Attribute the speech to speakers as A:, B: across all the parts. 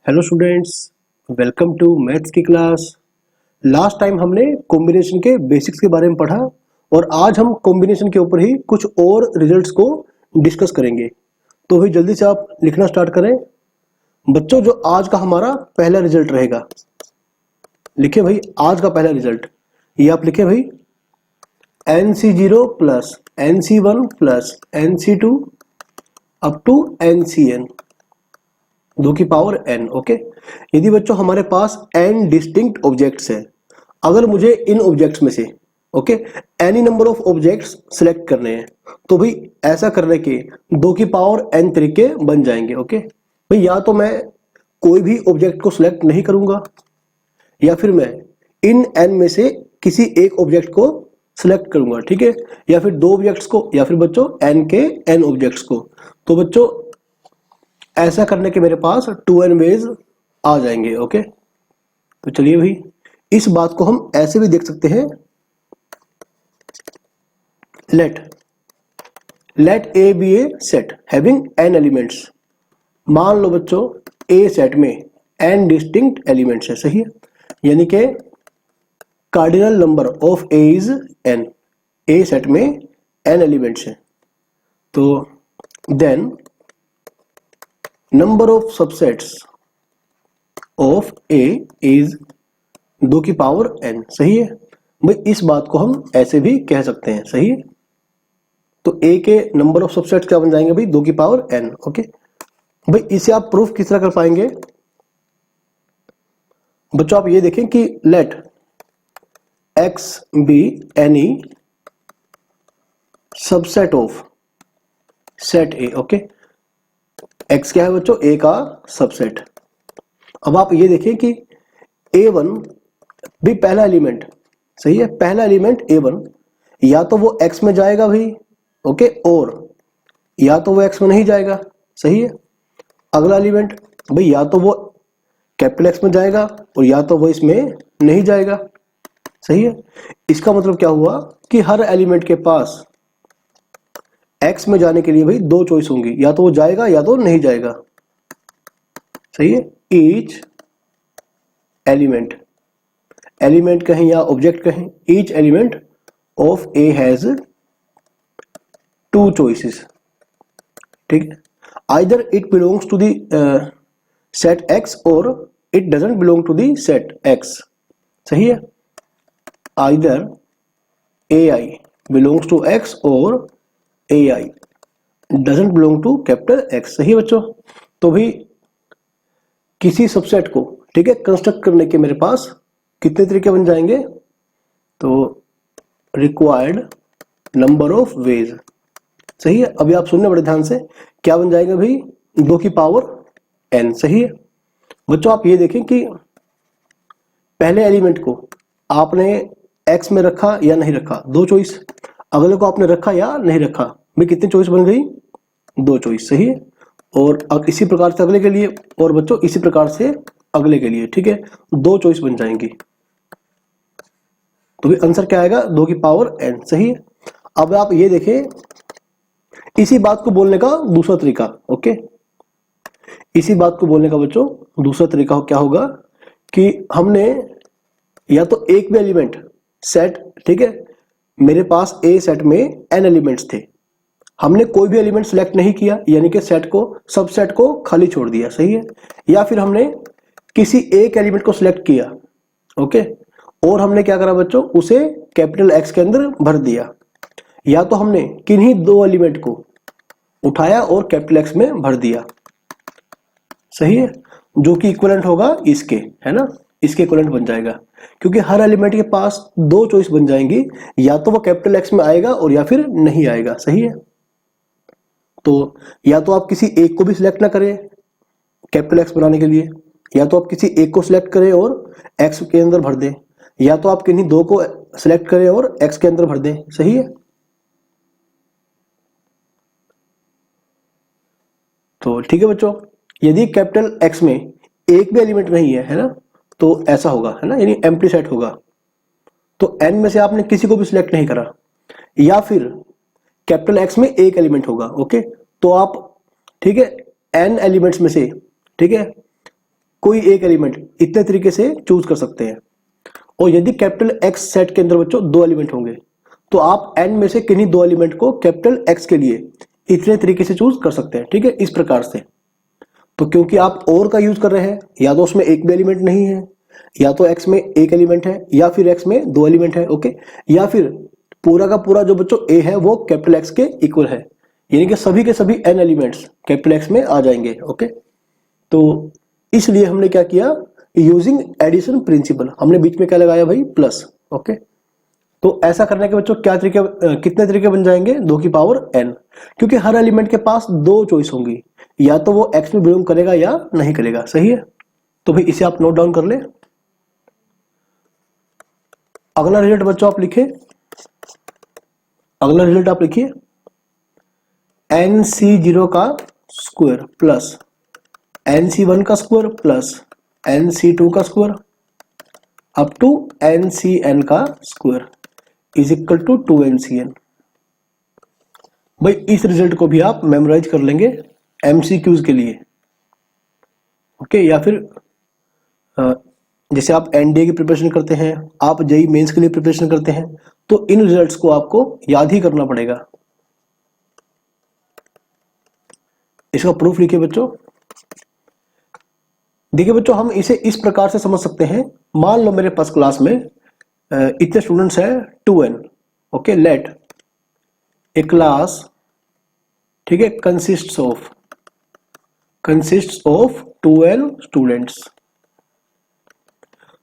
A: Hello students, welcome to maths की class. Last time हमने combination के बेसिक्स के बारे में पढ़ा और आज हम कॉम्बिनेशन के ऊपर ही कुछ और रिजल्ट्स को डिस्कस करेंगे। तो भाई जल्दी से आप लिखना स्टार्ट करें। बच्चों, जो आज का हमारा पहला रिजल्ट रहेगा, लिखे भाई आज का पहला रिजल्ट। ये आप लिखे भाई NC0 plus NC1 plus NC2 up to NCN 2 की पावर n। ओके, यदि बच्चों हमारे पास n डिस्टिंक्ट ऑब्जेक्ट्स हैं, अगर मुझे इन ऑब्जेक्ट्स में से any number of objects select करने हैं, तो भाई ऐसा करने के 2 की पावर n तरीके बन जाएंगे। ओके भाई, या तो मैं कोई भी ऑब्जेक्ट को सिलेक्ट नहीं करूंगा, या फिर मैं इन n में से किसी एक ऑब्जेक्ट को सिलेक्ट करूंगा, ठीक है, या फिर 2 ऑब्जेक्ट्स को, या फिर बच्चों n के n ऑब्जेक्ट्स को। तो बच्चों ऐसा करने के मेरे पास 2n वेज आ जाएंगे। ओके, तो चलिए भाई इस बात को हम ऐसे भी देख सकते हैं। Let A be a set having n elements. मान लो बच्चों ए सेट में n डिस्टिंक्ट एलिमेंट्स है, सही है, यानी कि cardinal number of A is n। A set में n एलिमेंट्स है, तो then number of subsets of A is 2 की पावर n। सही है भाई, इस बात को हम ऐसे भी कह सकते हैं, सही है। तो a के नंबर ऑफ सबसेट्स क्या बन जाएंगे भाई, 2 की पावर n। ओके भाई, इसे आप प्रूफ किस तरह कर पाएंगे बच्चों? आप ये देखें कि let x be any subset of set a। Okay, x क्या है बच्चों, a का सबसेट। अब आप ये देखें कि a1 भी पहला एलिमेंट, सही है, पहला एलिमेंट a1 या तो वो x में जाएगा भाई, ओके, और या तो वो x में नहीं जाएगा, सही है। अगला एलिमेंट भाई या तो वो कैपिटल X में जाएगा और या तो वो इसमें नहीं जाएगा, सही है। इसका मतलब क्या हुआ कि हर एलिमेंट के पास x में जाने के लिए भाई 2 चॉइस होंगी, या तो वो जाएगा या तो नहीं जाएगा, सही है। ईच एलिमेंट कहें या ऑब्जेक्ट कहें, each element of A has 2 choices, ठीक है। Either it belongs to the set x और it doesn't belong to the set x, सही है। Either ai belongs to x और ai doesn't belong to capital X, सही है बच्चों। तो भी किसी सबसेट को, ठीक है, कंस्ट्रक्ट करने के मेरे पास कितने तरीके बन जाएंगे? तो रिक्वायर्ड नंबर ऑफ वेज, सही है। अभी आप सुनने बड़े ध्यान से, क्या बन जाएगा भाई, 2 की पावर n, सही है। बच्चों आप ये देखें कि पहले एलिमेंट को आपने x में रखा या नहीं रखा, 2 चॉइस। अगले को आपने रखा या नहीं रखा, भाई कितनी चॉइस बन गई, 2 चॉइस, सही है। और अब इसी प्रकार से अगले के लिए, और बच्चों इसी प्रकार से अगले के लिए, ठीक है, 2 चॉइस बन जाएंगी। तो भी आंसर क्या आएगा, 2 की पावर n, सही है। अब आप ये देखें, इसी बात को बोलने का दूसरा तरीका, ओके, इसी बात को बोलने का बच्चों दूसरा तरीका क्या होगा कि हमने या तो एक भी एलिमेंट सेट, ठीक है, मेरे पास ए सेट में n एलिमेंट्स थे, हमने कोई भी एलिमेंट सिलेक्ट नहीं किया, यानी कि सेट को, सबसेट को खाली छोड़ दिया, सही है। या फिर हमने किसी एक एलिमेंट को सिलेक्ट किया, ओके, और हमने क्या करा बच्चों, उसे कैपिटल X के अंदर भर दिया, या तो हमने किन्हीं 2 एलिमेंट को उठाया और कैपिटल X में भर दिया, सही है, जो कि इक्विवेलेंट होगा इसके, है ना, इसके इक्विवेलेंट बन जाएगा, क्योंकि हर एलिमेंट के पास 2 चॉइस बन जाएंगी, या तो वो कैपिटल X में आएगा और या फिर नहीं आएगा, सही है। तो या तो आप किसी एक को भी सिलेक्ट ना करें कैपिटल X बनाने के लिए, या तो आप किसी एक को सिलेक्ट करें और X के अंदर भर दें, या तो आप किन्हीं 2 को सिलेक्ट करें और X के अंदर भर दें, सही है। तो ठीक है बच्चों, यदि कैपिटल X में एक भी एलिमेंट नहीं है ना, तो ऐसा होगा, है ना, यानी एम्प्टी सेट होगा। तो n में से आपने किसी को भी सिलेक्ट नहीं करा, या फिर कैपिटल X में एक एलिमेंट होगा, ओके, तो आप, ठीक है, n एलिमेंट्स में से, ठीक है, कोई एक एलिमेंट इतने तरीके से चूज कर सकते हैं। और यदि कैपिटल एक्स सेट के अंदर बच्चों दो एलिमेंट होंगे तो आप एन में से किन्हीं दो एलिमेंट को कैपिटल एक्स के लिए इतने तरीके से चूज कर सकते हैं, ठीक है, इस प्रकार से। तो क्योंकि आप और का यूज कर रहे हैं, या तो उसमें एक भी एलिमेंट नहीं है, या तो एक्स में एक एलिमेंट है, या फिर एक्स में दो एलिमेंट है, ओके, या फिर पूरा का पूरा जो बच्चों ए है वो कैपिटल एक्स के इक्वल है, यानी कि सभी के सभी एन एलिमेंट्स कैपिटल एक्स में आ जाएंगे, ओके। तो इसलिए हमने क्या किया, यूजिंग एडिशन प्रिंसिपल, हमने बीच में क्या लगाया भाई, प्लस, ओके। तो ऐसा करने के बच्चों क्या तरीके, कितने तरीके बन जाएंगे, 2 की पावर n, क्योंकि हर एलिमेंट के पास दो चॉइस होंगी, या तो वो x में बिलोंग करेगा या नहीं करेगा, सही है। तो भाई इसे आप नोट डाउन कर ले। अगला रिजल्ट बच्चों आप लिखे, अगला रिजल्ट आप लिखिए, nc0 का स्क्वायर प्लस nc1 का स्क्वायर प्लस nc2 का स्क्वायर अप टू ncn का square is equal to 2ncn। भाई इस रिजल्ट को भी आप मेमोराइज कर लेंगे एमसीक्यूज के लिए, ओके। या फिर जैसे आप एनडीए की प्रिपरेशन करते हैं, आप जेईई मेंस के लिए प्रिपरेशन करते हैं, तो इन रिजल्ट्स को आपको याद ही करना पड़ेगा। इसका प्रूफ लिखिए बच्चों। देखिए बच्चों, हम इसे इस प्रकार से समझ सकते हैं। मान लो मेरे पास क्लास में इतने स्टूडेंट्स हैं 2n, ओके। लेट ए क्लास, ठीक है, कंसिस्ट्स ऑफ 2n स्टूडेंट्स।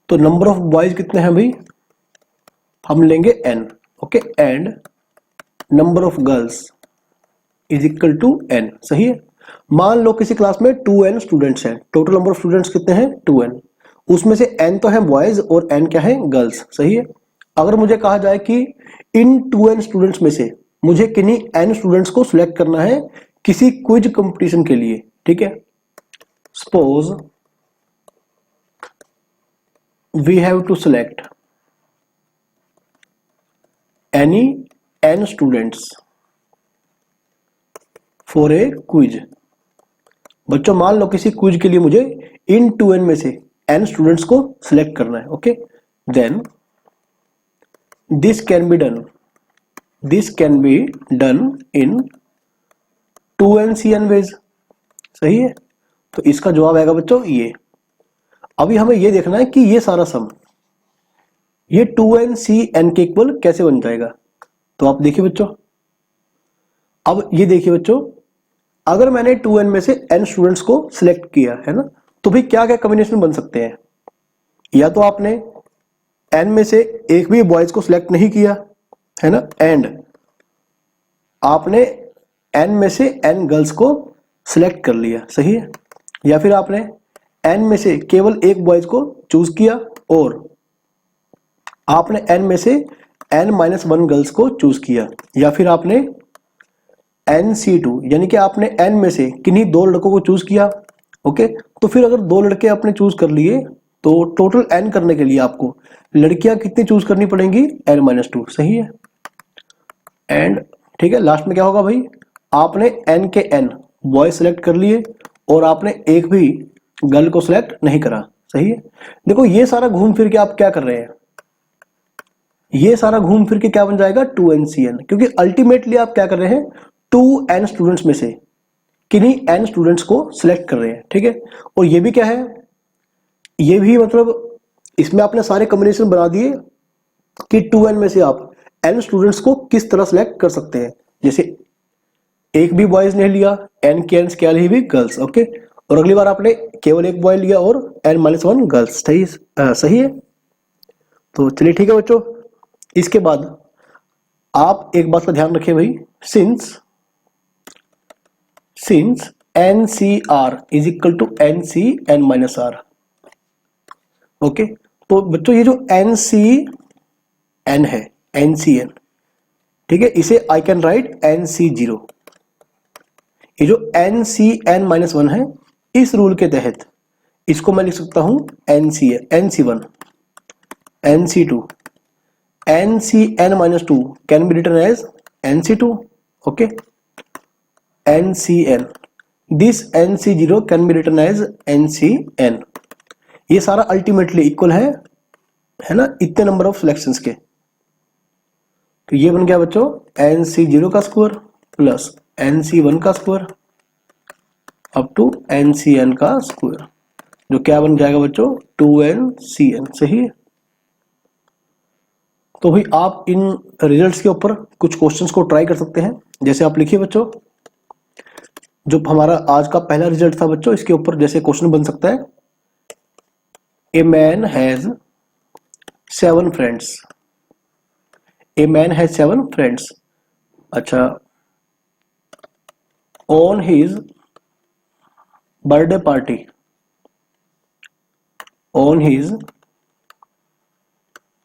A: तो नंबर ऑफ बॉयज कितने हैं भाई, हम लेंगे n, okay, and number of girls is equal to n, सही है। मान लो किसी क्लास में 2n स्टूडेंट्स हैं, टोटल नंबर ऑफ स्टूडेंट्स कितने हैं 2n, उसमें से n तो है बॉयज और n क्या है, गर्ल्स, सही है। अगर मुझे कहा जाए कि इन 2n स्टूडेंट्स में से मुझे किन्हीं n स्टूडेंट्स को सिलेक्ट करना है किसी क्विज कंपटीशन के लिए, ठीक है। Suppose we have to select any n students for a quiz. बच्चों मान लो किसी क्विज के लिए मुझे इन 2n में से n स्टूडेंट्स को सिलेक्ट करना है, okay. Then this can be done in 2ncn ways, सही है। तो इसका जवाब आएगा बच्चों ये। अभी हमें ये देखना है कि ये सारा सम ये 2ncn के इक्वल कैसे बन जाएगा। तो आप देखिए बच्चों, अब ये देखिए बच्चों, अगर मैंने 2n में से n स्टूडेंट्स को सिलेक्ट किया है ना, तो भाई क्या क्या कॉम्बिनेशन बन सकते हैं। या तो आपने n में से एक भी बॉयज को सिलेक्ट नहीं किया है ना, एंड आपने n में से n गर्ल्स को सिलेक्ट कर लिया, सही है। या फिर आपने n में से केवल एक बॉयज को चूज किया और आपने n में से n-1 गर्ल्स को चूज किया। या फिर आपने nc2 यानी कि आपने n में से किन्हीं दो लड़कों को चूज किया, ओके। तो फिर अगर दो लड़के आपने चूज कर लिए तो टोटल n करने के लिए आपको लड़कियां कितनी चूज करनी पड़ेंगी, n-2, सही है। एंड ठीक है, लास्ट में क्या होगा भाई, आपने n के n बॉय सिलेक्ट कर लिए और आपने एक भी गर्ल को सिलेक्ट नहीं करा, सही है। देखो ये सारा घूम फिर के आप क्या कर रहे हैं, ये सारा घूम फिर के क्या बन जाएगा 2ncn, क्योंकि अल्टीमेटली आप क्या कर रहे हैं 2n स्टूडेंट्स में से किन्हीं n स्टूडेंट्स को सिलेक्ट कर रहे हैं, ठीक है। और ये भी क्या है, ये भी मतलब इसमें आपने सारे कॉम्बिनेशन बना दिए कि 2n में से आप n स्टूडेंट्स को किस तरह सिलेक्ट कर सकते हैं। जैसे एक भी बॉयज ने लिया, n के n क्या ली भी गर्ल्स, ओके। और अगली बार आपने केवल एक बॉय लिया और n-1 गर्ल्स, सही है। तो चलिए ठीक है बच्चों, इसके बाद आप एक बात का ध्यान रखिए भाई, since ncr is equal to ncn-r, okay. तो बच्चों ये जो ncn है, ncn, ठीक है, इसे आई कैन राइट nc0। ये जो ncn-1 है, इस रूल के तहत इसको मैं लिख सकता हूं nc1, nc2, ncn-2 can be written as nc2, okay. ncn, this nc0 can be written as ncn, ये सारा अल्टीमेटली इक्वल है ना इतने नंबर ऑफ सिलेक्शंस के। तो ये बन गया बच्चों NC0 का स्क्वायर प्लस NC1 का स्क्वायर अप टू NCN का स्क्वायर, जो क्या बन जाएगा बच्चों 2NCN। सही है। तो भाई आप इन रिजल्ट्स के ऊपर कुछ क्वेश्चंस को ट्राई कर सकते हैं। जैसे आप लिखिए बच्चों, जो हमारा आज का पहला रिजल्ट था बच्चों, इसके ऊपर जैसे क्वेश्चन बन सकता है, a man has 7 friends. A man has 7 friends. अच्छा, on his birthday party, on his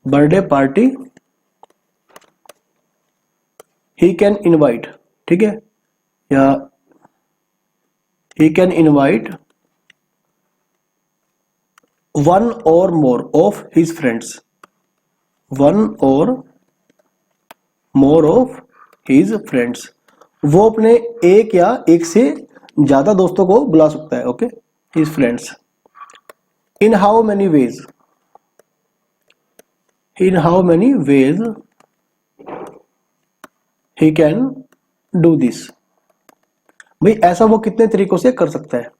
A: birthday party he can invite, ठीक है, या he can invite 1 or more of his friends, 1 or more of his friends। वो अपने एक या एक से ज्यादा दोस्तों को बुला सकता है। Okay, his friends। in how many ways, in how many ways he can do this। भाई ऐसा वो कितने तरीकों से कर सकता है।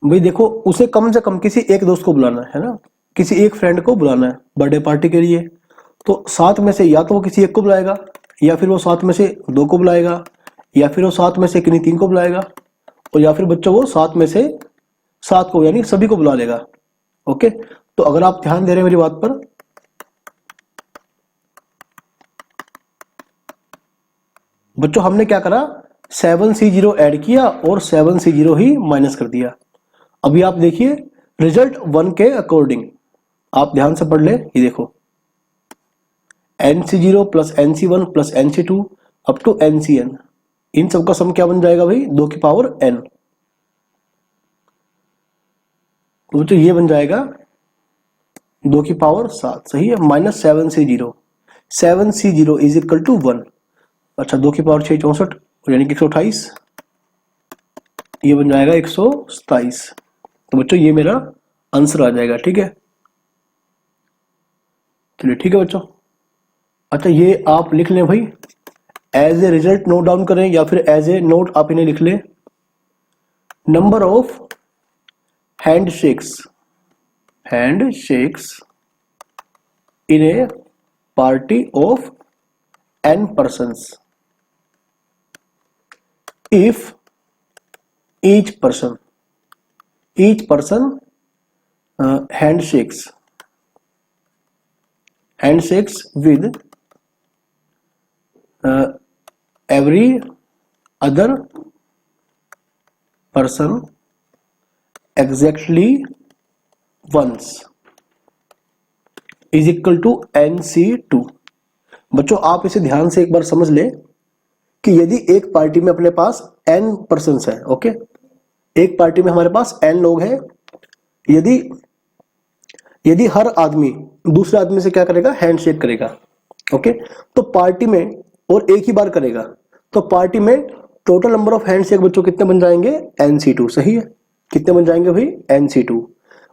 A: भाई देखो, उसे कम से कम किसी एक दोस्त को बुलाना है ना, किसी एक फ्रेंड को बुलाना है बर्थडे पार्टी के लिए। तो 7 में से या तो वो किसी एक को बुलाएगा, या फिर वो 7 में से 2 को बुलाएगा, या फिर वो 7 में से किन्हीं 3 को बुलाएगा, और या फिर बच्चों वो 7 में से 7 को यानी सभी को बुला लेगा। ओके, तो अगर आप ध्यान दे रहे हैं मेरी बात पर, बच्चों हमने क्या करा, 7C0 ऐड किया और 7C0 ही माइनस कर दिया। अभी आप देखिए रिजल्ट 1 के अकॉर्डिंग, आप ध्यान से पढ़ ले। ये देखो NC0 plus NC1 plus NC2 up to NCN, इन सबका सम क्या बन जाएगा भाई 2 की पावर n। तो ये बन जाएगा 2 की पावर 7। सही है, minus 7C0, 7C0 is equal to 1। अच्छा, 2 की पावर 6 64 यानी कि 128, ये बन जाएगा 127। तो बच्चों ये मेरा आंसर आ जाएगा। ठीक है, चलिए ठीक है बच्चों। अच्छा, ये आप लिख लें भाई, as a result note down करें या फिर एज ए नोट आप इन्हें लिख लें। Number of handshakes in A party of n persons if each person handshakes with every other person exactly once is equal to NC2। बच्चों आप इसे ध्यान से एक बार समझ लें कि यदि एक पार्टी में अपने पास n पर्सन्स है, ओके, एक पार्टी में हमारे पास n लोग हैं, यदि हर आदमी दूसरे आदमी से क्या करेगा, हैंडशेक करेगा, ओके, तो पार्टी में और एक ही बार करेगा, तो पार्टी में टोटल नंबर ऑफ हैंडशेक बच्चों कितने बन जाएंगे NC2। सही है, कितने बन जाएंगे भाई NC2।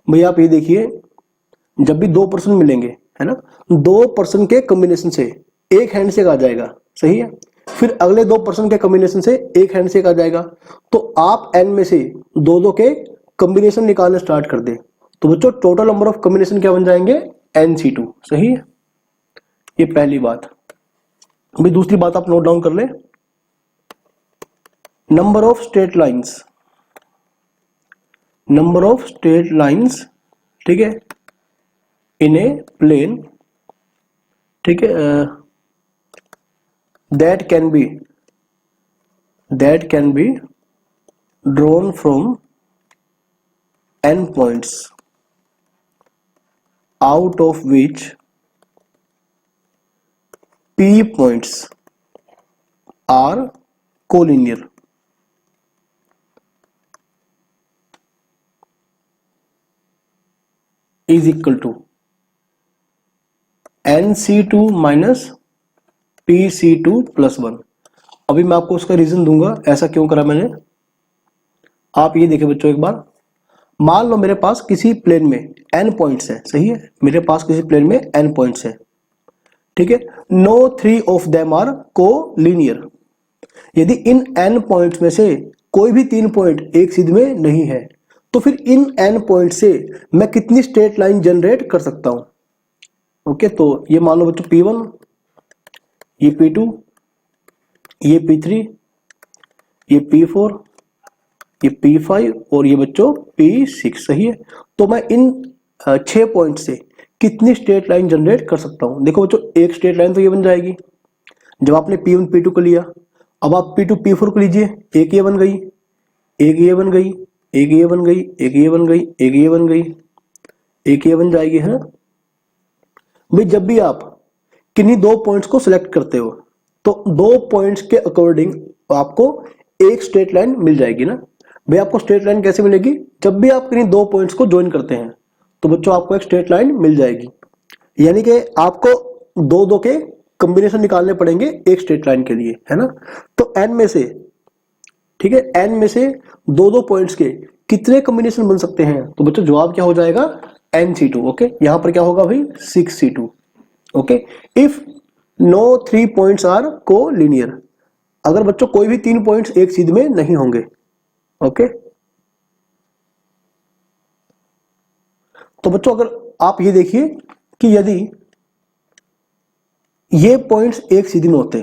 A: भाई आप ये देखिए, जब भी 2 पर्सन मिलेंगे है ना, 2 पर्सन के कॉम्बिनेशन से एक हैंडशेक आ जाएगा। सही है, फिर अगले 2 पर्सन के कॉम्बिनेशन से एक हैंडशेक आ जाएगा। तो आप n में से 2 के कॉम्बिनेशन निकालना स्टार्ट कर दे, तो बच्चों टोटल नंबर ऑफ कॉम्बिनेशन क्या बन जाएंगे NC2। सही है, ये पहली बात। अभी दूसरी बात आप नोट डाउन कर ले, नंबर ऑफ स्ट्रेट लाइंस, ठीक है, इन ए प्लेन, ठीक है, that can be drawn from n points out of which p points are collinear is equal to NC2 minus PC2 plus 1। अभी मैं आपको उसका रीजन दूंगा ऐसा क्यों करा मैंने। आप ये देखिए बच्चों, एक बार मान लो मेरे पास किसी प्लेन में n पॉइंट्स है, सही है, मेरे पास किसी प्लेन में n पॉइंट्स है, ठीक है। नो 3 ऑफ देम आर को लीनियर। यदि इन n पॉइंट्स में से कोई भी 3 पॉइंट एक सीध में नहीं है, तो फिर इन n पॉइंट से मैं कितनी स्ट्रेट लाइन जनरेट कर सकता हूं। ओके, तो ये मान लो बच्चों P1, ये P2, ये P3, ये P4, ये P5 और ये बच्चों P6, सही है। तो मैं इन 6 पॉइंट से कितनी स्ट्रेट लाइन जनरेट कर सकता हूं। देखो बच्चों, एक स्ट्रेट लाइन तो ये बन जाएगी जब आपने P1 P2 को लिया। अब आप P2 P4 को लीजिए, एक ये बन गई, एक ये बन गई, एक ये बन गई, एक ये बन गई, एक ये बन गई, एक ये बन जाएगी, है ना भाई। जब भी आप किन्हीं दो पॉइंट्स को सिलेक्ट करते हो तो दो पॉइंट्स के अकॉर्डिंग आपको एक स्ट्रेट लाइन मिल जाएगी ना भाई। आपको स्ट्रेट लाइन कैसे मिलेगी, जब भी आप किन्हीं दो पॉइंट्स को ज्वाइन करते हैं तो बच्चों आपको एक स्ट्रेट लाइन मिल जाएगी। यानी कि आपको दो दो के कॉम्बिनेशन निकालने पड़ेंगे एक स्ट्रेट लाइन के लिए, है ना। तो n में से, ठीक है, n में से दो दो पॉइंट्स के कितने कॉम्बिनेशन बन सकते हैं, तो बच्चों जवाब क्या हो जाएगा, nc2। ओके, यहां पर क्या होगा भाई, 6c2। Okay, if no 3 points are collinear, अगर बच्चों कोई भी 3 पॉइंट्स एक सीध में नहीं होंगे। ओके, तो बच्चों अगर आप ये देखिए कि यदि ये पॉइंट्स एक सीधी में होते,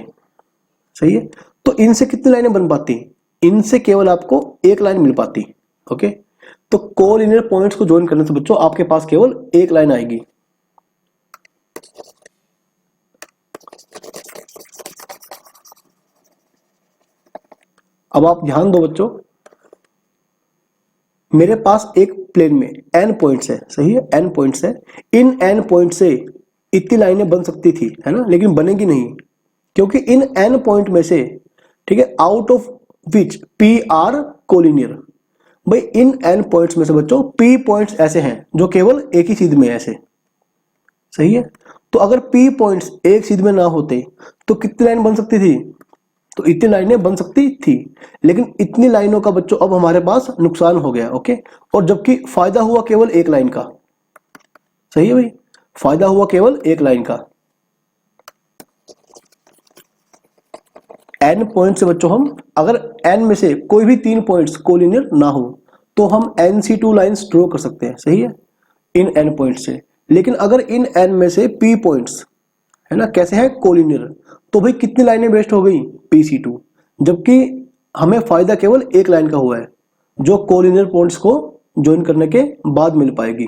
A: सही है, तो इनसे कितनी लाइनें बन पाती, इनसे केवल आपको एक लाइन मिल पाती। ओके, तो कोलिनियर पॉइंट्स को ज्वाइन करने से बच्चों आपके पास केवल एक लाइन आएगी। अब आप ध्यान दो बच्चों, मेरे पास एक प्लेन में n पॉइंट्स है, सही है, n पॉइंट्स है। इन n पॉइंट से इतनी लाइनें बन सकती थी, है ना, लेकिन बनेगी नहीं, क्योंकि इन n पॉइंट में से, ठीक है, out of which p are collinear. भाई इन n पॉइंट्स में से बच्चों p पॉइंट्स ऐसे हैं जो केवल एक ही सीध में है, ऐसे, सही है। तो अगर p पॉइंट्स एक सीध में ना होते तो कितनी लाइन बन सकती थी, तो इतनी लाइनें बन सकती थी, लेकिन इतनी लाइनों का बच्चों अब हमारे पास नुकसान हो गया। ओके, और जबकि फायदा हुआ केवल एक लाइन का, सही है भाई, फायदा हुआ केवल एक लाइन का। n पॉइंट से बच्चों हम, अगर n में से कोई भी 3 पॉइंट्स कोलिनियर ना हो तो हम nc2 लाइंस ड्रॉ कर सकते हैं, सही है, इन n पॉइंट से। लेकिन अगर इन n में से p पॉइंट्स, है ना, कैसे है, कोलिनियर, तो भाई कितनी लाइनें वेस्ट हो गई, pc2, जबकि हमें फायदा केवल एक लाइन का हुआ है जो कोलिनियर पॉइंट्स को ज्वाइन करने के बाद मिल पाएगी।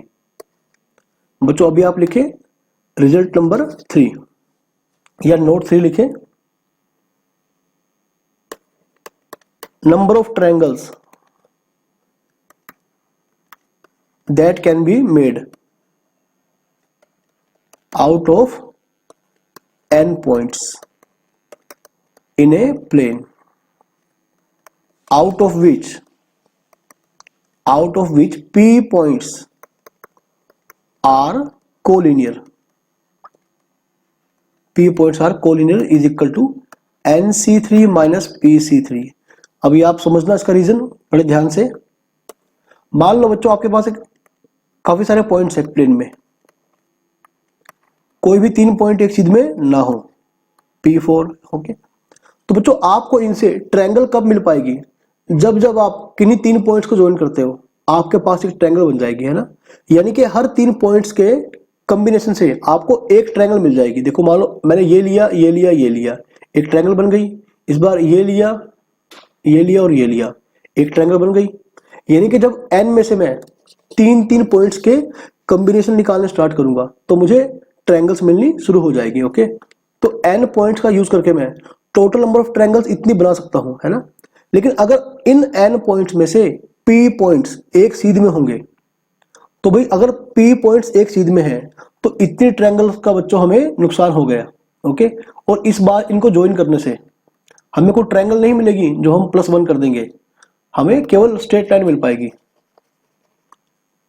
A: बच्चों अभी आप लिखे रिजल्ट नंबर 3 या नोट 3 लिखे, number of triangles that can be made out of n points in a plane, out of which p points are collinear, p points are collinear is equal to nc3 minus pc3। अभी आप समझना इसका reason बड़े ध्यान से। मान लो बच्चों आपके पास एक काफी सारे पॉइंट्स है प्लेन में, कोई भी 3 पॉइंट एक सीध में ना हो, P4। ओके, तो बच्चों आपको इनसे ट्रायंगल कब मिल पाएगी, जब जब आप किन्हीं 3 पॉइंट्स को ज्वाइन करते हो आपके पास एक ट्रायंगल बन जाएगी, है ना। यानी कि हर 3 पॉइंट्स के कॉम्बिनेशन से आपको एक ट्रायंगल मिल जाएगी। देखो मान लो मैंने ये लिया, ये लिया, ये लिया, एक ट्रायंगल बन गई। इस बार ये लिया, ये लिया और ये लिया, एक ट्रायंगल बन गई। यानी कि जब n में से मैं 3 पॉइंट्स के कॉम्बिनेशन निकालने स्टार्ट करूंगा तो मुझे ट्रायंगल्स मिलनी शुरू हो जाएगी। ओके, तो n पॉइंट्स का यूज करके मैं टोटल नंबर ऑफ ट्रायंगल्स इतनी बना सकता हूं, है ना। लेकिन अगर इन n पॉइंट्स में से p पॉइंट्स एक सीध में होंगे तो भाई अगर p पॉइंट्स एक सीध में है तो इतने ट्रायंगल्स का बच्चों हमें नुकसान हो गया। ओके, और इस बार इनको ज्वाइन करने से हमें कोई ट्रायंगल नहीं मिलेगी जो हम +1 कर देंगे, हमें केवल स्ट्रेट लाइन मिल पाएगी।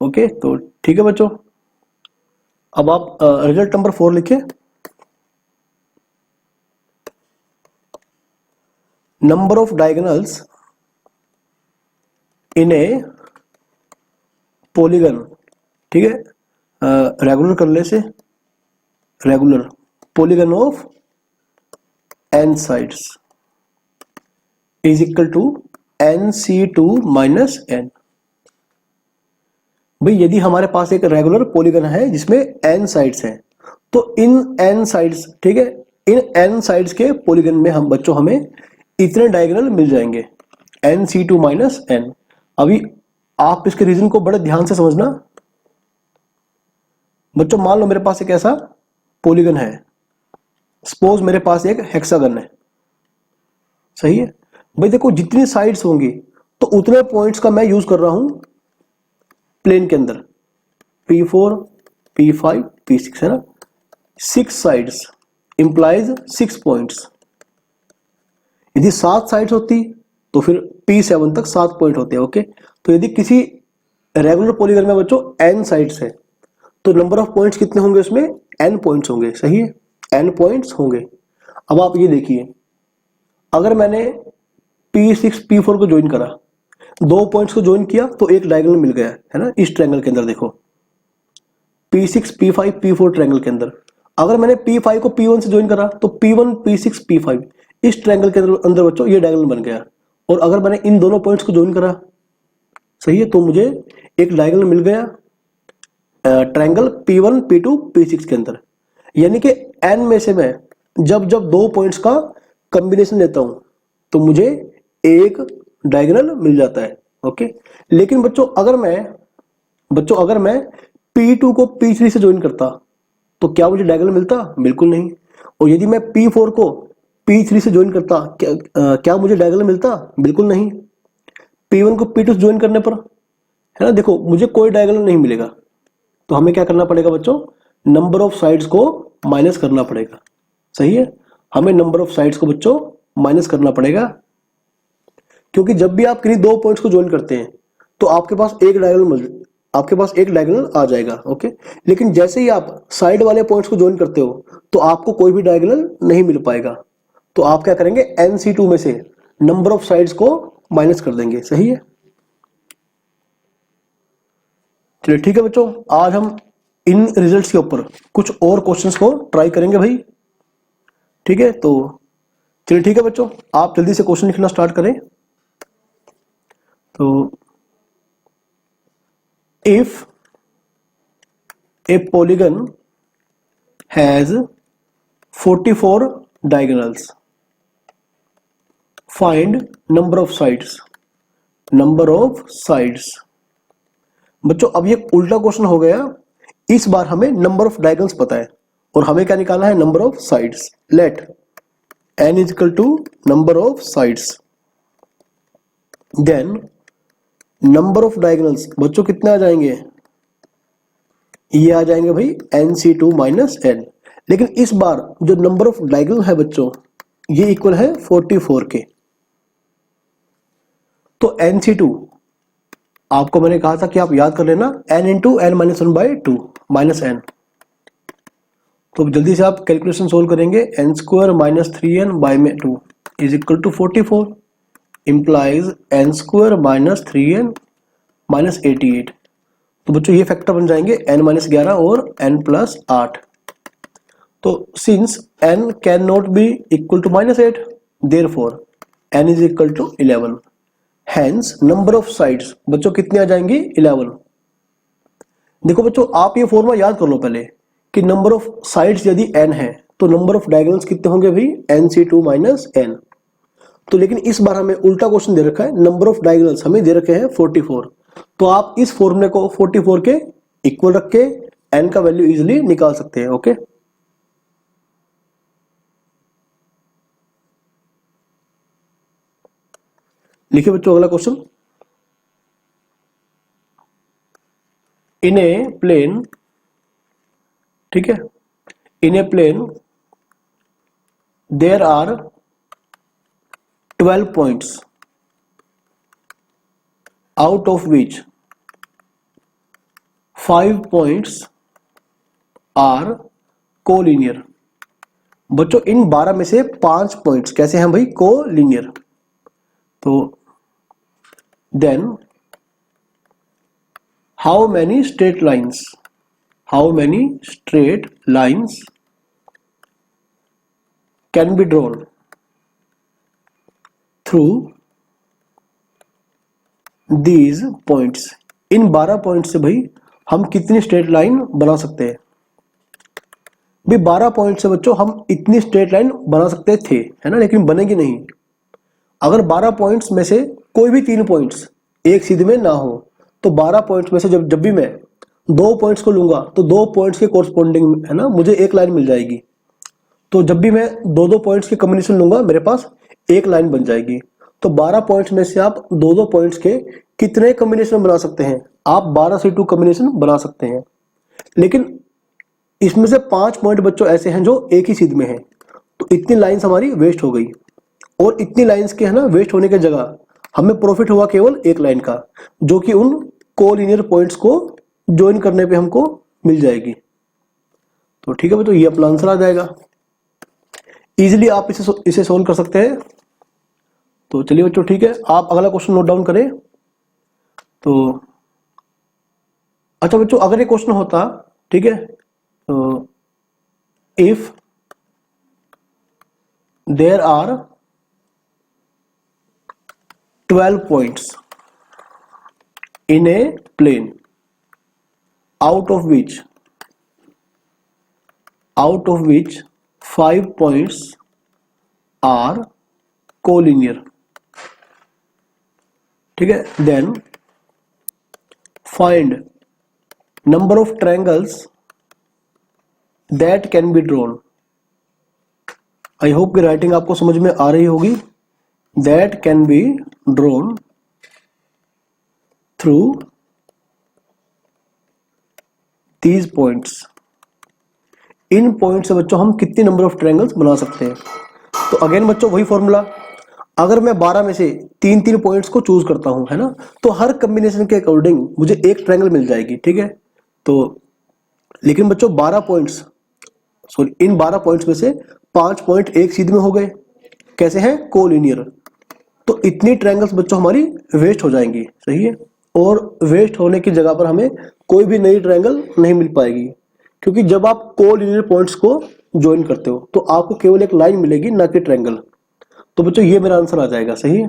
A: ओके, तो ठीक है बच्चों, अब आप रिजल्ट नंबर 4 लिखिए। Number of diagonals in a polygon, ठीक है, रेगुलर कर ले से, regular polygon of n sides is equal to nc2 minus n। भाई यदि हमारे पास एक रेगुलर पॉलीगन है जिसमें n साइड्स हैं, तो इन n साइड्स, ठीक है, इन n साइड्स के पॉलीगन में हम बच्चों हमें इतने डायगोनल मिल जाएंगे, nc2 माइनस n। अभी आप इसके रीजन को बड़े ध्यान से समझना बच्चों। मान लो मेरे पास एक ऐसा पॉलीगन है, सपोज मेरे पास एक हेक्सागन है, सही है भाई। देखो जितनी साइड्स होंगी तो उतने पॉइंट्स का मैं यूज कर रहा हूं प्लेन के अंदर, P4 P5 P6 है ना, 6 साइड्स इंप्लाइज 6 पॉइंट्स। यदि 7 साइड्स होती तो फिर P7 तक 7 पॉइंट होते हैं, ओके। तो यदि किसी रेगुलर पॉलीगन में बच्चों n साइड्स है तो नंबर ऑफ पॉइंट्स कितने होंगे उसमें, n पॉइंट्स होंगे, सही है, n पॉइंट्स होंगे। अब आप ये देखिए, अगर मैंने P6 P4 को ज्वाइन करा, 2 पॉइंट्स को ज्वाइन किया तो एक डायगोनल मिल गया है ना, इस ट्रायंगल के अंदर देखो, P6 P5 P4 ट्रायंगल के अंदर। अगर मैंने P5 को P1 से ज्वाइन करा तो P1 P6 P5 इस ट्रायंगल के अंदर बच्चों ये डायगोनल बन गया। और अगर मैंने इन दोनों पॉइंट्स को ज्वाइन करा, सही है, तो मुझे एक डायगोनल मिल गया ट्रायंगल P1 P2 P6 के अंदर। यानी कि n में से मैं जब जब 2 पॉइंट्स का कॉम्बिनेशन लेता हूं तो मुझे एक डायगोनल मिल जाता है, ओके। लेकिन बच्चों अगर मैं P2 को P3 से ज्वाइन करता तो क्या मुझे डायगोनल मिलता, बिल्कुल नहीं। और यदि मैं P4 को P3 से ज्वाइन करता, क्या मुझे डायगोनल मिलता, बिल्कुल नहीं। P1 को P2 से ज्वाइन करने पर, है ना, देखो मुझे कोई डायगोनल नहीं मिलेगा। तो हमें क्या करना पड़ेगा बच्चों, नंबर ऑफ साइड्स को माइनस करना पड़ेगा, सही है। हमें नंबर ऑफ साइड्स को बच्चों माइनस करना पड़ेगा, क्योंकि जब भी आप किन्हीं 2 पॉइंट्स को ज्वाइन करते हैं तो आपके पास एक डायगोनल आ जाएगा, ओके। लेकिन जैसे ही आप साइड वाले पॉइंट्स को ज्वाइन करते हो तो आपको कोई भी डायगोनल नहीं मिल पाएगा। तो आप क्या करेंगे, nc2 में से नंबर ऑफ साइड्स को माइनस कर देंगे, सही है। चलिए ठीक है बच्चों, आज हम इन रिजल्ट्स के ऊपर कुछ और क्वेश्चंस को ट्राई करेंगे भाई, ठीक है। तो चलिए ठीक है बच्चों, आप जल्दी से क्वेश्चन लिखना स्टार्ट करें। तो if A polygon has 44 diagonals, find number of sides. बच्चों अब ये उल्टा क्वेश्चन हो गया, इस बार हमें नंबर ऑफ डायगोनल्स पता है और हमें क्या निकालना है, number of sides. Let n is equal to number of sides, then number of diagonals बच्चों कितने आ जाएंगे, ये आ जाएंगे भाई nc2 माइनस n। लेकिन इस बार जो नंबर ऑफ डायगोनल है बच्चों ये इक्वल है 44 के। तो nc2 आपको मैंने कहा था कि आप याद कर लेना, n into n minus 1/2 minus n। तो जल्दी से आप कैलकुलेशन सोल्व करेंगे, n square minus 3n by में 2 is equal to 44 implies n square minus 3n minus 88। तो बच्चों ये फैक्टर बन जाएंगे n माइनस 11 और n प्लस 8। तो since n can not be equal to minus 8, therefore n is equal to 11। Hence number of sides बच्चों कितने आ जाएंगी, 11। देखो बच्चों आप ये फॉर्मूला याद कर लो पहले कि नंबर ऑफ साइड्स यदि n है तो नंबर ऑफ डायगोनल्स कितने होंगे भाई, nc2 माइनस n। तो लेकिन इस बार हमें उल्टा क्वेश्चन दे रखा है, नंबर ऑफ डायगोनल्स हमें दे रखे हैं 44। तो आप इस फॉर्मूले को 44 के इक्वल रख के n का वैल्यू इजीली निकाल सकते हैं, ओके। लिखिए बच्चों अगला क्वेश्चन, इन ए प्लेन, ठीक है, in a plane there are 12 points out of which 5 points are collinear. बच्चों इन 12 में से 5 पॉइंट्स कैसे हैं भाई, कोलिनियर। तो then how many straight lines, how many straight lines can be drawn through these points. इन 12 पॉइंट से भाई हम कितनी स्ट्रेट लाइन बना सकते हैं। भाई 12 पॉइंट से बच्चों हम इतनी स्ट्रेट लाइन बना सकते थे, है ना, लेकिन बनेगी नहीं। अगर 12 पॉइंट्स में से कोई भी 3 पॉइंट्स एक सीधे में ना हो तो 12 पॉइंट्स में से जब भी मैं 2 पॉइंट्स को लूंगा तो 2 पॉइंट्स के कोरस्पॉन्डिंग, है ना, मुझे एक लाइन मिल जाएगी। तो जब भी मैं 2 पॉइंट्स के कॉम्बिनेशन लूंगा मेरे पास एक लाइन बन जाएगी। तो 12 पॉइंट्स में से आप 2 पॉइंट्स के कितने कॉम्बिनेशन बना सकते हैं? आप 12 से 2 कॉम्बिनेशन बना सकते हैं। लेकिन इसमें से 5 पॉइंट बच्चों ऐसे हैं जो एक ही सीध में हैं, तो इतनी लाइंस हमारी वेस्ट हो गई। और इतनी लाइंस के, है ना, वेस्ट होने की जगह हमें प्रॉफिट हुआ केवल एक लाइन का, जो कि उन कोलिनियर पॉइंट्स को ज्वाइन करने पे हमको मिल जाएगी। तो ठीक है बच्चों, ये अपना आंसर आ जाएगा। इजीली आप इसे सोल्व कर सकते हैं। तो चलिए बच्चों, ठीक है, आप अगला क्वेश्चन नोट डाउन करें। तो अच्छा बच्चों, अगर ये क्वेश्चन होता, ठीक है, तो if there are 12 points in a plane, out of which 5 points are collinear, ठीक है, then find number of triangles that can be drawn। I hope कि राइटिंग आपको समझ में आ रही होगी। that can be drawn through these points। In point से बच्चों हम कितने नंबर ऑफ ट्रायंगल्स बना सकते हैं। तो अगेन बच्चों वही फॉर्मूला, अगर मैं 12 में से 3 पॉइंट्स को चूज करता हूं, है ना, तो हर कॉम्बिनेशन के अकॉर्डिंग मुझे एक ट्रायंगल मिल जाएगी, ठीक है। तो लेकिन बच्चों 12 पॉइंट्स, सॉरी, इन 12 पॉइंट्स में से 5 पॉइंट एक सीध में हो गए, कैसे हैं, कोलिनियर। तो इतनी ट्रायंगल्स बच्चों हमारी वेस्ट हो जाएंगी, सही है। और वेस्ट होने की जगह पर हमें कोई भी नई ट्रायंगल नहीं मिल पाएगी, क्योंकि जब आप कोलिनियर पॉइंट्स को ज्वाइन करते हो तो आपको केवल एक लाइन मिलेगी, ना कि ट्रायंगल। तो बच्चों ये मेरा आंसर आ जाएगा, सही है।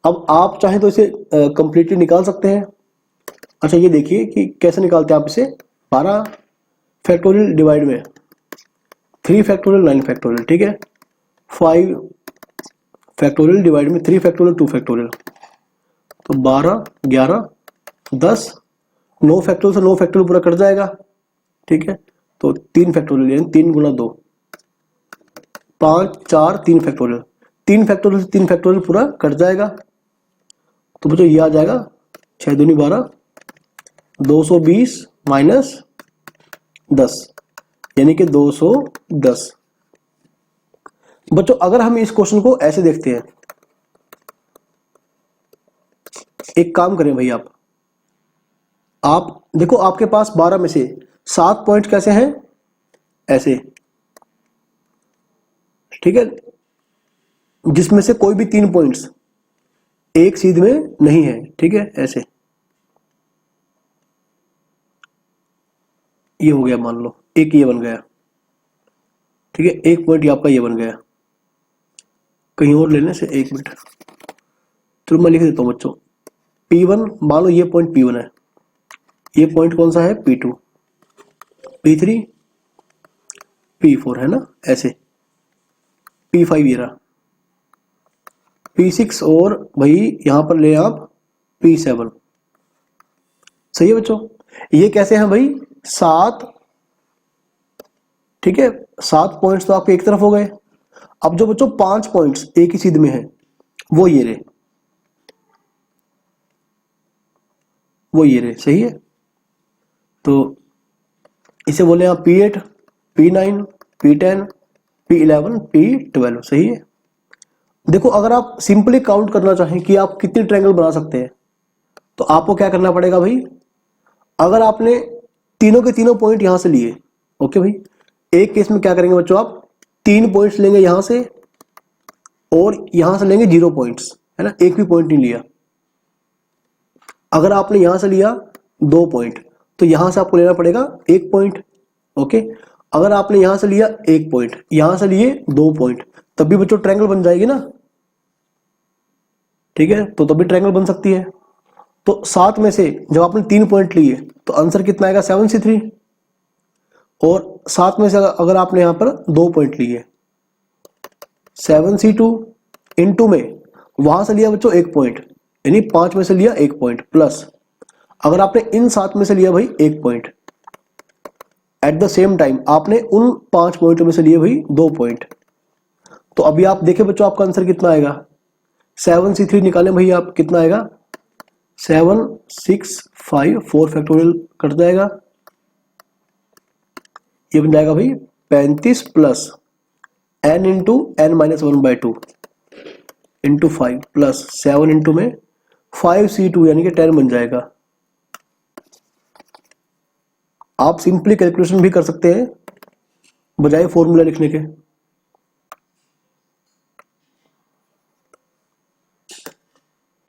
A: अब आप चाहें तो इसे कंप्लीटली निकाल सकते हैं। अच्छा, ये देखिए कि कैसे निकालते हैं आप इसे। 12 फैक्टोरियल डिवाइड में 3 फैक्टोरियल 9 फैक्टोरियल, ठीक है। 5 फैक्टोरियल डिवाइड में 3 फैक्टोरियल 2 फैक्टोरियल, तो 12 11 10, 9 फैक्टोरियल से 9 फैक्टोरियल पूरा कट जाएगा, ठीक है। तो 3 फैक्टोरियल, यानी 3 गुना 2, 5 4 3 फैक्टोरियल, 3 फैक्टोरियल से 3 फैक्टोरियल पूरा कट जाएगा। तो बच्चों ये आ जाएगा 6 दूनी 12, 220 माइनस 10, यानी कि 210। बच्चों अगर हम इस क्वेश्चन को ऐसे देखते हैं, एक काम करें भाई, आप देखो, आपके पास 12 में से 7 पॉइंट कैसे हैं, ऐसे, ठीक है, जिसमें से कोई भी 3 पॉइंट्स एक सीध में नहीं है, ठीक है, ऐसे। ये हो गया, मान लो एक ये बन गया, ठीक है, एक पॉइंट ये आपका ये बन गया। कहीं और लेने से, एक मिनट, चलो मैं लिख देता हूं बच्चों। P1, मान लो ये पॉइंट P1 है, ये पॉइंट कौन सा है, P2, P3, P4, है ना, ऐसे। P5 ये रहा, P6, और भाई यहां पर ले आप P7, सही है बच्चों। ये कैसे हैं भाई, 7, ठीक है, 7 पॉइंट्स तो आपके एक तरफ हो गए। अब जो बच्चों 5 पॉइंट्स एक ही सीध में है, वो ये रहे, सही है। तो इसे बोले आप P8, P9, P10, P11, P12, सही है। देखो अगर आप सिंपली काउंट करना चाहें कि आप कितने ट्रायंगल बना सकते हैं, तो आपको क्या करना पड़ेगा भाई। अगर आपने तीनों के तीनों पॉइंट यहां से लिए, ओके भाई, एक केस में क्या करेंगे बच्चों, आप 3 पॉइंट्स लेंगे यहां से, और यहां से लेंगे 0 पॉइंट्स, है ना, एक भी पॉइंट नहीं लिया। अगर आपने यहां से लिया 2 पॉइंट, तो यहां से आपको लेना पड़ेगा 1 पॉइंट। ओके, अगर आपने यहां से लिया 1 पॉइंट, यहां से लिए 2 पॉइंट, तब भी बच्चों ट्रायंगल बन जाएगी ना, ठीक है, तो तब भी ट्रायंगल बन सकती है। तो 7 में से जब आपने 3 पॉइंट लिए तो आंसर कितना आएगा 7C3, और 7 में से अगर आपने यहां पर 2 पॉइंट लिए 7C2, इनटू में वहां से लिया बच्चों 1 पॉइंट, यानी 5 में से लिया 1 पॉइंट, प्लस अगर आपने इन 7 में से लिया भाई 1 point, at the same time आपने उन 5 पॉइंटों में से लिए भाई 2 पॉइंट, तो अभी आप देखें बच्चों आपका आंसर कितना आएगा। 7C3 निकालें भाई आप, कितना आएगा 7 6 5, 4 फैक्टोरियल कट जाएगा, ये बन जाएगा भाई 35 plus n into n minus 1/2 into 5 plus 7 into में 5C2 यानी कि 10 बन जाएगा। आप सिंपली कैलकुलेशन भी कर सकते हैं बजाय फॉर्मूला लिखने के।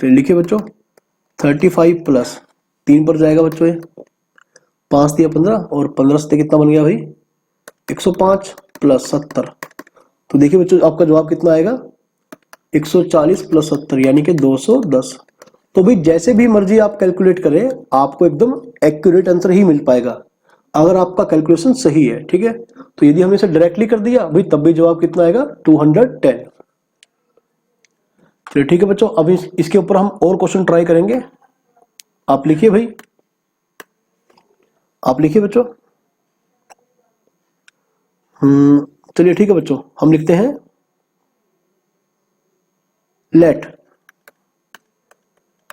A: तो लिखिए बच्चों 35 प्लस 3 पर जाएगा बच्चों, ये 5 दिया 15, और 15 से कितना बन गया भाई 105 प्लस 70, तो देखिए बच्चों आपका जवाब कितना आएगा 140 प्लस 70 यानी कि 210। तो भाई जैसे भी मर्जी आप कैलकुलेट करें, आपको एकदम एक्यूरेट आंसर ही मिल पाएगा अगर आपका कैलकुलेशन सही है, ठीक है। तो यदि हमने इसे डायरेक्टली कर दिया भाई तब भी जवाब कितना आएगा 210। चलिए ठीक है बच्चों, अभी इसके ऊपर हम और क्वेश्चन ट्राई करेंगे। आप लिखिए भाई, आप लिखिए बच्चों। चलिए ठीक है बच्चों, हम लिखते हैं late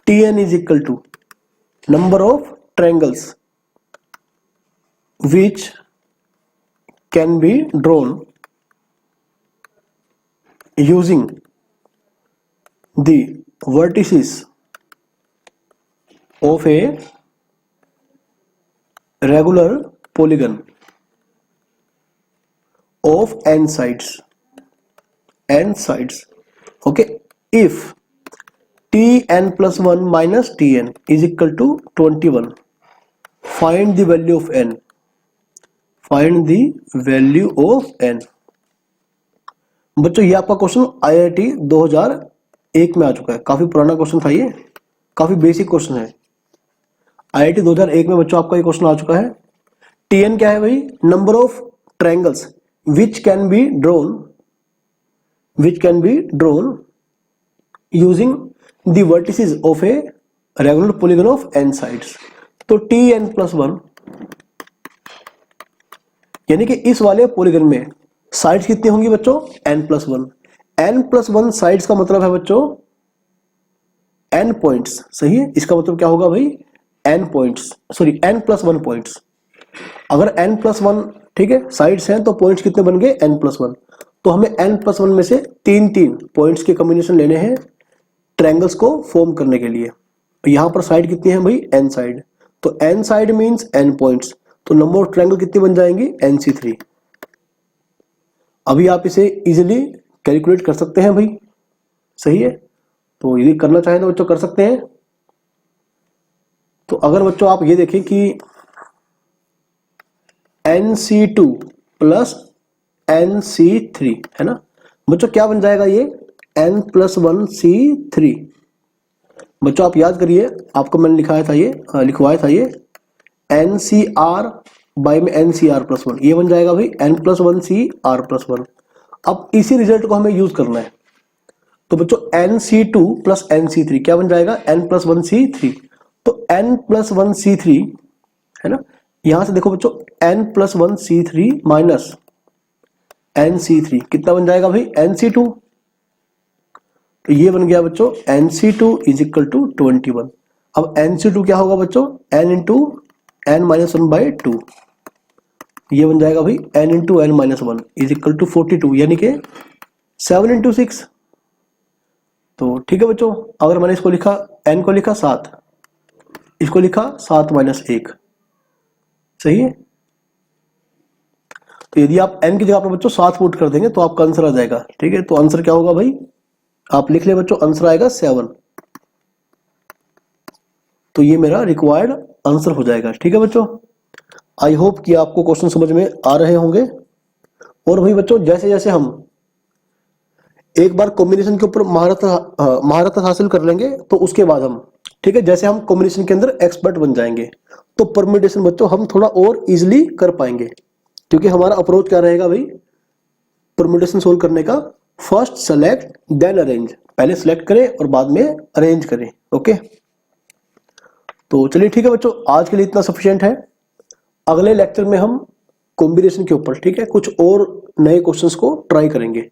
A: Tn is equal to number of triangles which can be drawn using the vertices of a regular polygon of n sides. Okay, if Tn plus 1 minus Tn is equal to 21, find the value of n. Find the value of n. बच्चों ये आपका question IIT 2001 में आ चुका है, काफी पुराना question था, ये काफी बेसिक क्वेश्चन है। IIT 2001 में बच्चों आपका ये क्वेश्चन आ चुका है। Tn क्या है भाई, number of triangles which can be drawn using the vertices of a regular polygon of n sides। तो Tn plus 1 यानी कि इस वाले पॉलीगन में साइड्स कितनी होंगी बच्चों n plus 1। n plus 1 sides का मतलब है बच्चों n पॉइंट्स, सही है। इसका मतलब क्या होगा भाई n points, sorry n plus 1 points. अगर n plus 1 ठीक है साइड्स हैं तो पॉइंट्स कितने बन गए n plus 1। तो हमें n plus 1 में से 3 पॉइंट्स के कॉम्बिनेशन लेने हैं ट्रायंगल्स को फॉर्म करने के लिए। यहां पर साइड कितनी है भाई n साइड, तो n side means n points, तो नंबर ऑफ ट्रायंगल कितनी बन जाएंगी NC3। अभी आप इसे इजीली कैलकुलेट कर सकते हैं भाई, सही है। तो यदि करना चाहें तो बच्चों कर सकते हैं। तो अगर बच्चों आप ये देखें कि NC2 प्लस NC3 है ना बच्चों, क्या बन जाएगा ये n plus 1 C3। बच्चों आप याद करिए, आपको मैंने लिखवाया था ये NCR बाई में NCR प्लस 1, ये बन जाएगा भाई n plus 1 CR प्लस 1। अब इसी रिजल्ट को हमें यूज करना है, तो बच्चों NC2 प्लस NC3 क्या बन जाएगा n plus 1 C3। तो n plus 1 C3 है ना, यहां से देखो बच्चों n plus 1 C3 minus NC3 कितना बन जाएगा भाई NC2। तो ये बन गया बच्चों NC2 इज इक्वल टू 21। अब NC2 क्या होगा बच्चों n इंटू n माइनस 1/2, ये बन जाएगा भाई n into n minus 1 is equal to 42 यानी कि 7 इंटू 6। तो ठीक है बच्चों, अगर मैंने इसको लिखा n को लिखा 7, इसको लिखा 7 माइनस 1, सही है। तो यदि आप n की जगह पर बच्चों 7 पुट कर देंगे तो आपका आंसर आ जाएगा, ठीक है। तो आंसर क्या होगा भाई, आप लिख ले बच्चों, आंसर आएगा 7। तो ये मेरा रिक्वायर्ड आंसर हो जाएगा। ठीक है बच्चों, आई होप कि आपको क्वेश्चन समझ में आ रहे होंगे। और वही बच्चों, जैसे जैसे हम एक बार कॉम्बिनेशन के ऊपर महारत हासिल कर लेंगे तो उसके बाद हम, ठीक है, जैसे हम कॉम्बिनेशन के अंदर एक्सपर्ट बन जाएंगे तो परम्यूटेशन बच्चों हम थोड़ा और इजीली कर पाएंगे, क्योंकि हमारा अप्रोच क्या रहेगा भाई, परम्यूटेशन सोल्व करने का, फर्स्ट सेलेक्ट देन अरेंज, पहले सेलेक्ट करें और बाद में अरेंज करें। ओके, तो चलिए ठीक है बच्चों, आज के लिए इतना सफिशिएंट है। अगले लेक्चर में हम कॉम्बिनेशन के ऊपर, ठीक है, कुछ और नए क्वेश्चंस को ट्राई करेंगे।